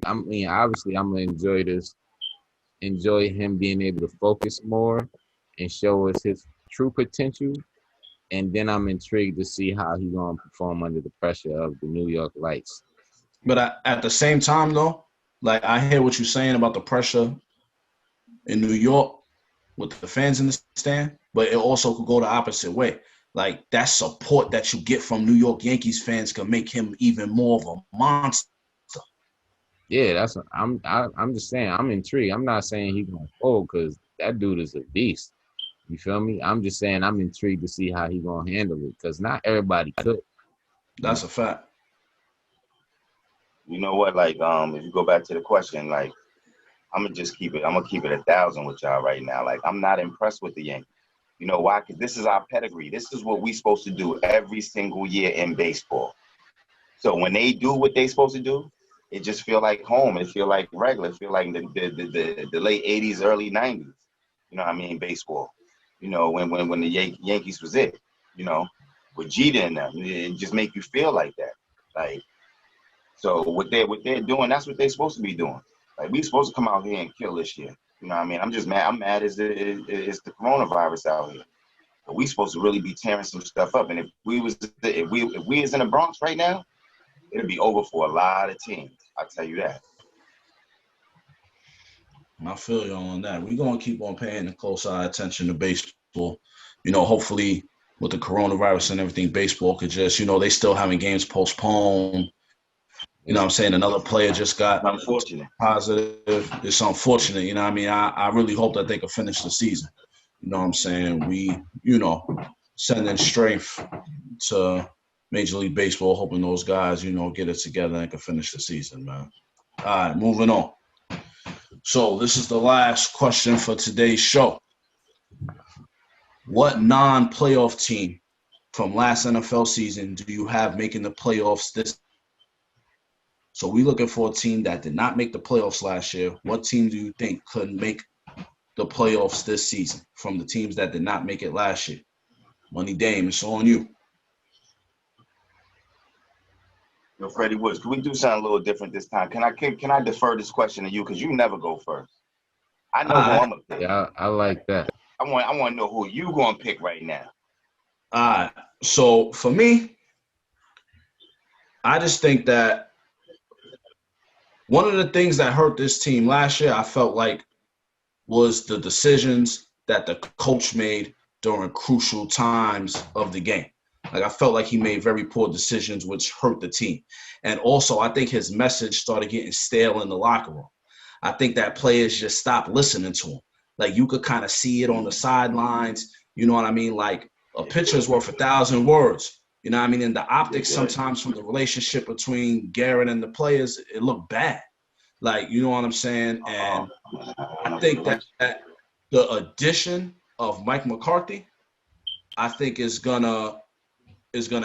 I'm gonna enjoy him being able to focus more and show us his true potential. And then I'm intrigued to see how he's gonna perform under the pressure of the New York Lights. But at the same time, though, like, I hear what you're saying about the pressure in New York with the fans in the stand, but it also could go the opposite way. Like, that support that you get from New York Yankees fans can make him even more of a monster. Yeah, I'm just saying, I'm intrigued. I'm not saying he's gonna fold because that dude is a beast. You feel me? I'm just saying I'm intrigued to see how he's gonna handle it because not everybody could. That's a fact. You know what? Like, if you go back to the question, like, I'm gonna keep it 1,000 with y'all right now. Like, I'm not impressed with the Yankees. You know why? Because this is our pedigree. This is what we're supposed to do every single year in baseball. So when they do what they're supposed to do, it just feel like home. It feel like regular. It feel like the late 80s, early 90s. You know what I mean? Baseball. You know, when the Yankees was it. You know, with Jeter in them, it just make you feel like that. Like, so what they're doing, that's what they're supposed to be doing. Like, we supposed to come out here and kill this year. You know what I mean? I'm just mad. I'm mad as the coronavirus out here. But we supposed to really be tearing some stuff up. And if we is in the Bronx right now, it'll be over for a lot of teams. I'll tell you that. I feel you on that. We're going to keep on paying a close eye attention to baseball. Hopefully with the coronavirus and everything, baseball could just, they still having games postponed. You know what I'm saying? Another player just got unfortunate. Positive. It's unfortunate. You know what I mean? I really hope that they can finish the season. You know what I'm saying? We, sending strength to Major League Baseball, hoping those guys, get it together and can finish the season, man. All right, moving on. So this is the last question for today's show. What non-playoff team from last NFL season do you have making the playoffs this? So we're looking for a team that did not make the playoffs last year. What team do you think could make the playoffs this season from the teams that did not make it last year? Money Dame, it's on you. Yo, Freddie Woods, can we do something a little different this time? Can I defer this question to you because you never go first? I know who I'm gonna pick. Yeah, I like that. I want to know who you gonna pick right now. All right. So for me, I just think that one of the things that hurt this team last year, I felt like, was the decisions that the coach made during crucial times of the game. Like, I felt like he made very poor decisions, which hurt the team. And also, I think his message started getting stale in the locker room. I think that players just stopped listening to him. Like, you could kind of see it on the sidelines. You know what I mean? Like, a picture's worth 1,000 words. You know what I mean? And the optics sometimes from the relationship between Garrett and the players, it looked bad. Like, you know what I'm saying? And I think that the addition of Mike McCarthy, I think is gonna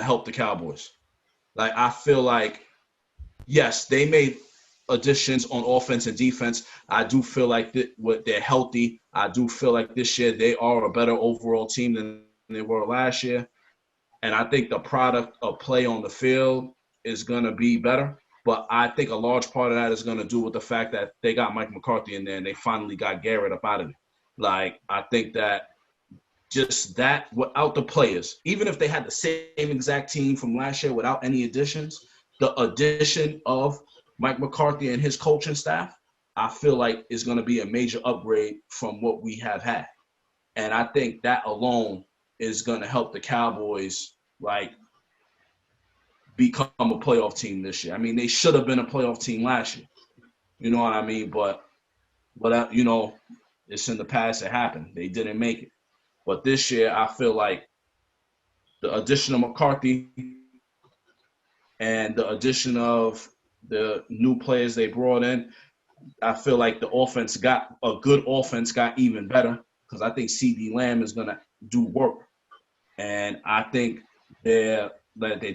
help the Cowboys. Like, I feel like, yes, they made additions on offense and defense. I do feel like they're healthy. I do feel like this year they are a better overall team than they were last year. And I think the product of play on the field is going to be better. But I think a large part of that is going to do with the fact that they got Mike McCarthy in there and they finally got Garrett up out of it. Like, I think that just that without the players, even if they had the same exact team from last year without any additions, the addition of Mike McCarthy and his coaching staff, I feel like is going to be a major upgrade from what we have had. And I think that alone is going to help the Cowboys, like, become a playoff team this year. I mean, they should have been a playoff team last year. You know what I mean? But it's in the past. It happened. They didn't make it. But this year, I feel like the addition of McCarthy and the addition of the new players they brought in, I feel like the offense got even better because I think CeeDee Lamb is going to do work. And I think their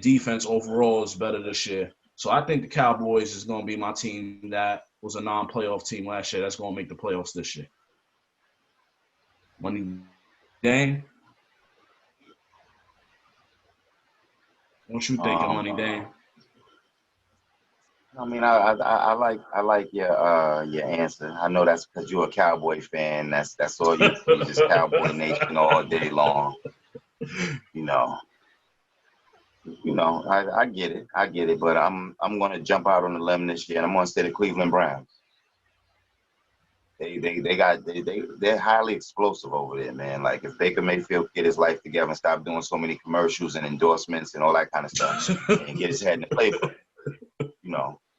defense overall is better this year. So I think the Cowboys is going to be my team that was a non-playoff team last year that's going to make the playoffs this year. Money Dame? What you thinking, Money Dame? I mean, I like your answer. I know that's because you're a Cowboy fan. That's all you just Cowboy Nation all day long. I get it. But I'm gonna jump out on the limb this year, and I'm gonna say the Cleveland Browns. They're highly explosive over there, man. Like, if Baker Mayfield get his life together and stop doing so many commercials and endorsements and all that kind of stuff, and get his head in the playbook,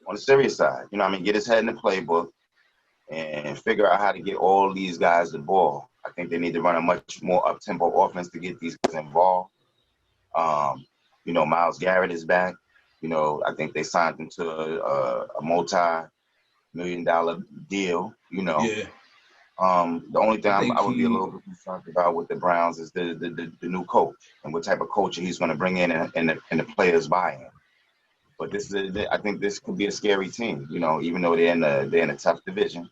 on the serious side, get his head in the playbook and figure out how to get all these guys the ball. I think they need to run a much more up-tempo offense to get these guys involved. Myles Garrett is back. I think they signed him to a multi-million-dollar deal. Yeah. The only thing I would be a little bit concerned about with the Browns is the new coach and what type of coach he's going to bring in and the players buy-in. But I think this could be a scary team. Even though they're in a tough division.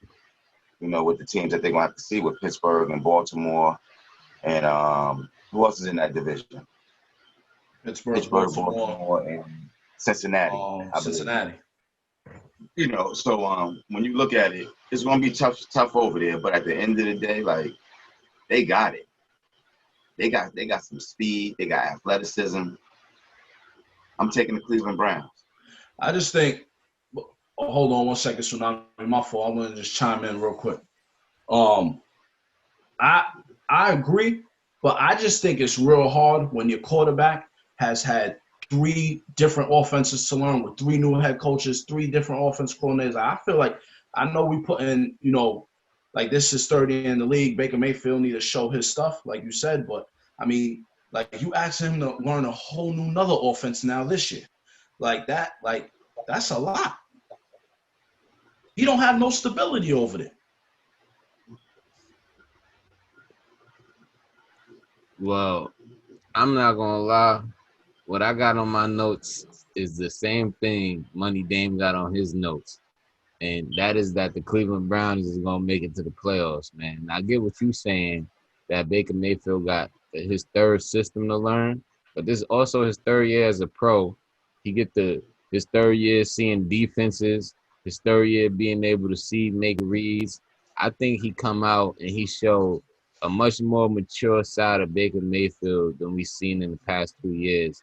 With the teams that they're going to have to see with Pittsburgh and Baltimore, and who else is in that division? Pittsburgh, Baltimore, and Cincinnati. Cincinnati. So when you look at it, it's going to be tough over there. But at the end of the day, like, they got it. They got some speed. They got athleticism. I'm taking the Cleveland Browns. I just think. Hold on one second, Tsunami. My fault. I'm gonna just chime in real quick. I agree, but I just think it's real hard when your quarterback has had 3 different offenses to learn with 3 new head coaches, 3 different offense coordinators. I feel like I know we put in, like this is 30 in the league. Baker Mayfield need to show his stuff, like you said, but I mean, like you ask him to learn a whole new another offense now this year, like that's a lot. He don't have no stability over there. Well, I'm not gonna lie. What I got on my notes is the same thing Money Dame got on his notes, and that is that the Cleveland Browns is gonna make it to the playoffs, man. And I get what you're saying that Baker Mayfield got his third system to learn, but this is also his third year as a pro. He get his third year seeing defenses, his third year being able to make reads. I think he come out and he showed a much more mature side of Baker Mayfield than we've seen in the past 2 years.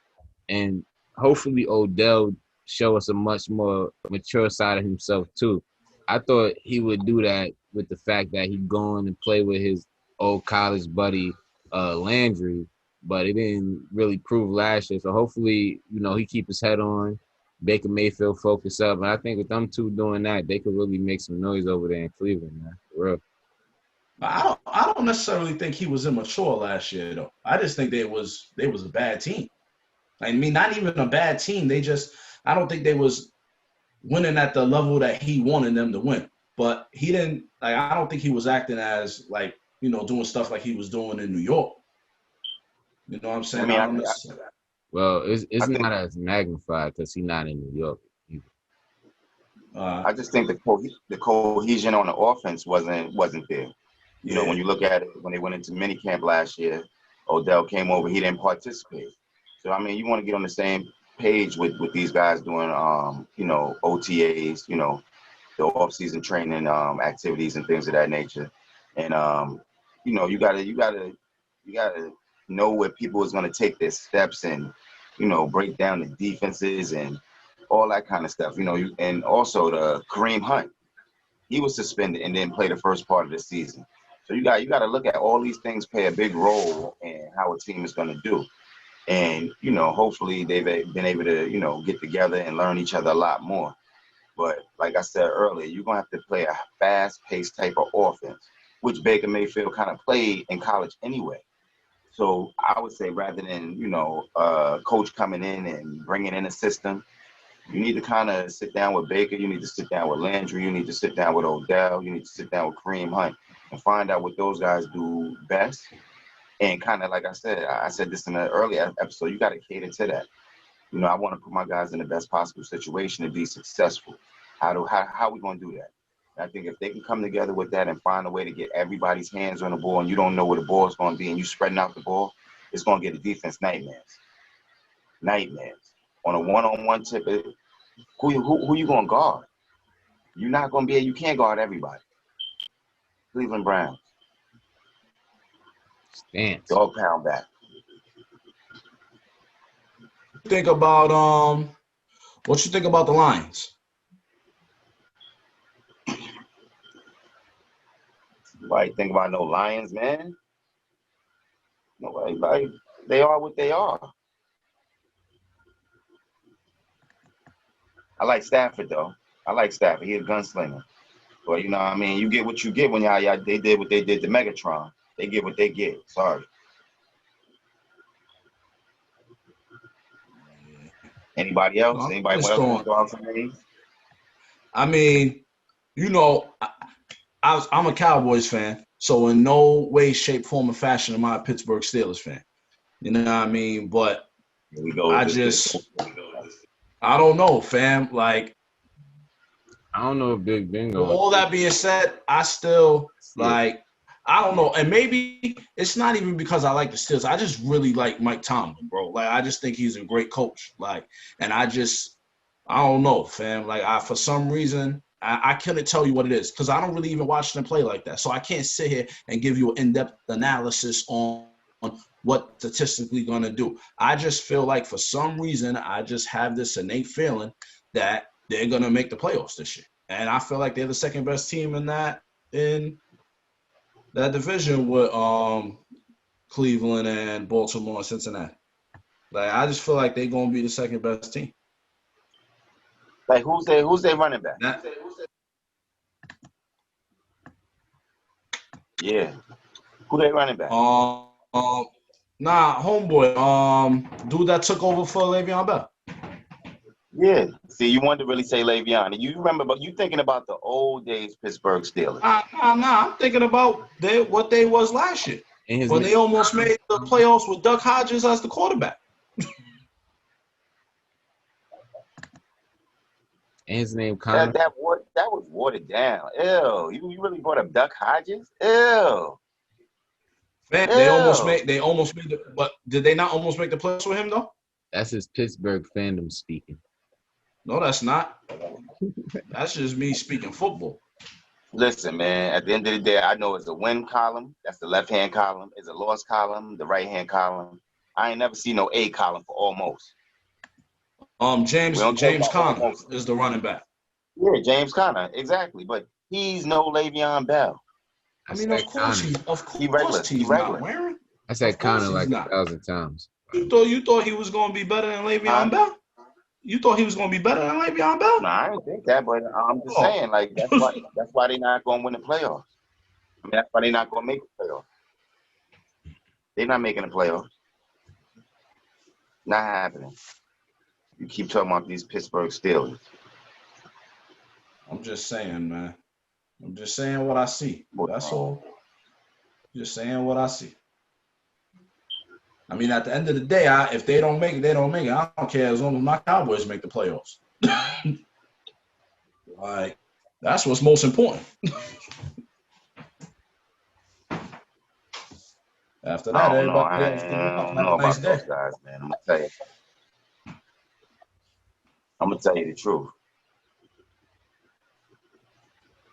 And hopefully Odell show us a much more mature side of himself too. I thought he would do that with the fact that he going and play with his old college buddy Landry, but it didn't really prove last year. So hopefully, he keep his head on. Baker Mayfield focus up. And I think with them two doing that, they could really make some noise over there in Cleveland, man. For real. I don't necessarily think he was immature last year though. I just think they was a bad team. I mean, not even a bad team. I don't think they was winning at the level that he wanted them to win. But he didn't I don't think he was acting as doing stuff like he was doing in New York. You know what I'm saying? I mean, well, it's not as magnified because he's not in New York either. I just think the cohesion on the offense wasn't there. When you look at it, when they went into minicamp last year, Odell came over, he didn't participate. So, I mean, you want to get on the same page with these guys doing, OTAs, the off-season training activities and things of that nature. And, you gotta know where people is going to take their steps and, break down the defenses and all that kind of stuff. And also the Kareem Hunt, he was suspended and didn't play the first part of the season. So you got to look at all these things play a big role in how a team is going to do. And, hopefully they've been able to, get together and learn each other a lot more. But like I said earlier, you're going to have to play a fast-paced type of offense, which Baker Mayfield kind of played in college anyway. So I would say rather than, coach coming in and bringing in a system, you need to kind of sit down with Baker. You need to sit down with Landry. You need to sit down with Odell. You need to sit down with Kareem Hunt and find out what those guys do best. And kind of like I said this in an earlier episode, you got to cater to that. I want to put my guys in the best possible situation to be successful. How are we going to do that? And I think if they can come together with that and find a way to get everybody's hands on the ball and you don't know where the ball is going to be and you spreading out the ball, it's going to get the defense nightmares. On a one-on-one tip, who you going to guard? You're not going to you can't guard everybody. Cleveland Browns. Stance. Dog pound back. Think about what you think about the Lions? Nobody think about no Lions, man. Nobody, they are what they are. I like Stafford though. He's a gunslinger. But you know what I mean, you get what you get when y'all they did what they did to Megatron. They get what they get. Sorry. Anybody else? Anybody else want to throw out some names? I mean, I'm a Cowboys fan, so in no way, shape, form, or fashion am I a Pittsburgh Steelers fan. You know what I mean? But here we go. I don't know, fam. Like, I don't know if Big Bingo. All that being said, I still I don't know. And maybe it's not even because I like the Steelers. I just really like Mike Tomlin, bro. Like, I just think he's a great coach. Like, and I don't know, fam. Like, for some reason, I couldn't tell you what it is because I don't really even watch them play like that. So I can't sit here and give you an in-depth analysis on what statistically going to do. I just feel like for some reason, I just have this innate feeling that they're going to make the playoffs this year. And I feel like they're the second best team in that division with Cleveland and Baltimore and Cincinnati. Like, I just feel like they're going to be the second best team. Like, who's their running back? Yeah. Who they running back? Homeboy. Dude that took over for Le'Veon Bell. Yeah. See, you wanted to really say Le'Veon. And you remember, but you thinking about the old days Pittsburgh Steelers. Nah. I'm thinking about what they was last year. When they almost made the playoffs with Duck Hodges as the quarterback. And his name Connor. That was watered down. Ew. You really brought up Duck Hodges? Ew. Man, they almost made the, but did they not almost make the playoffs with him though? That's his Pittsburgh fandom speaking. No, that's not. That's just me speaking football. Listen, man, at the end of the day, I know it's a win column. That's the left-hand column. It's a loss column, the right-hand column. I ain't never seen no A column for almost. James Conner is the running back. Yeah, James Conner, exactly. But he's no Le'Veon Bell. I mean, of course he's not wearing. I said Conner like 1,000 times. You thought he was going to be better than Le'Veon Bell? You thought he was going to be better than Le'Veon Bell? No, I didn't think that, but I'm just saying, like, that's why they're not going to win the playoffs. I mean, that's why they're not going to make the playoffs. They're not making the playoffs. Not happening. You keep talking about these Pittsburgh Steelers. I'm just saying, man. I'm just saying what I see. That's all. Just saying what I see. I mean, at the end of the day, if they don't make it, they don't make it. I don't care as long as my Cowboys make the playoffs. Like, that's what's most important. After that, everybody else can have a nice day. Those guys, man. I'm gonna tell you the truth.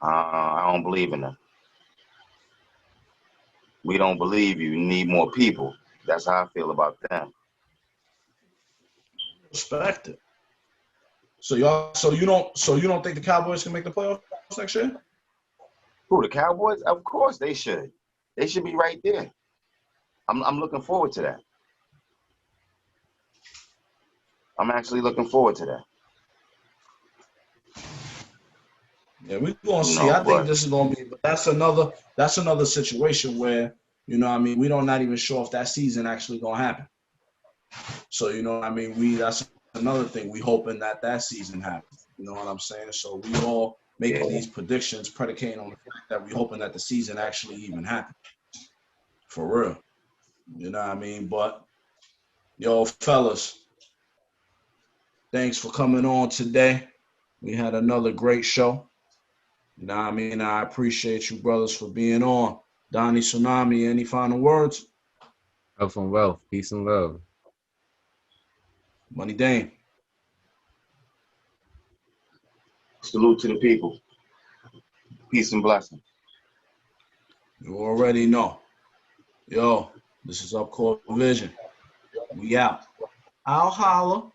I don't believe in them. We don't believe you. You need more people. That's how I feel about them. Respect it. So you don't think the Cowboys can make the playoffs next year? Who, the Cowboys? Of course they should. They should be right there. I'm looking forward to that. I'm actually looking forward to that. Yeah, we're gonna see. I think this is gonna be, but that's another situation where, you know what I mean, we don't not even sure if that season actually gonna happen. So, you know what I mean, that's another thing. We hoping that season happens. You know what I'm saying? So we all making these predictions predicating on the fact that we hoping that the season actually even happens. For real. You know what I mean? But yo, fellas, thanks for coming on today. We had another great show. You know what I mean? I appreciate you brothers for being on. Donnie Tsunami, any final words? Health and wealth, peace and love. Money Dame. Salute to the people. Peace and blessings. You already know. Yo, this is Up Court Vision. We out. I'll holler.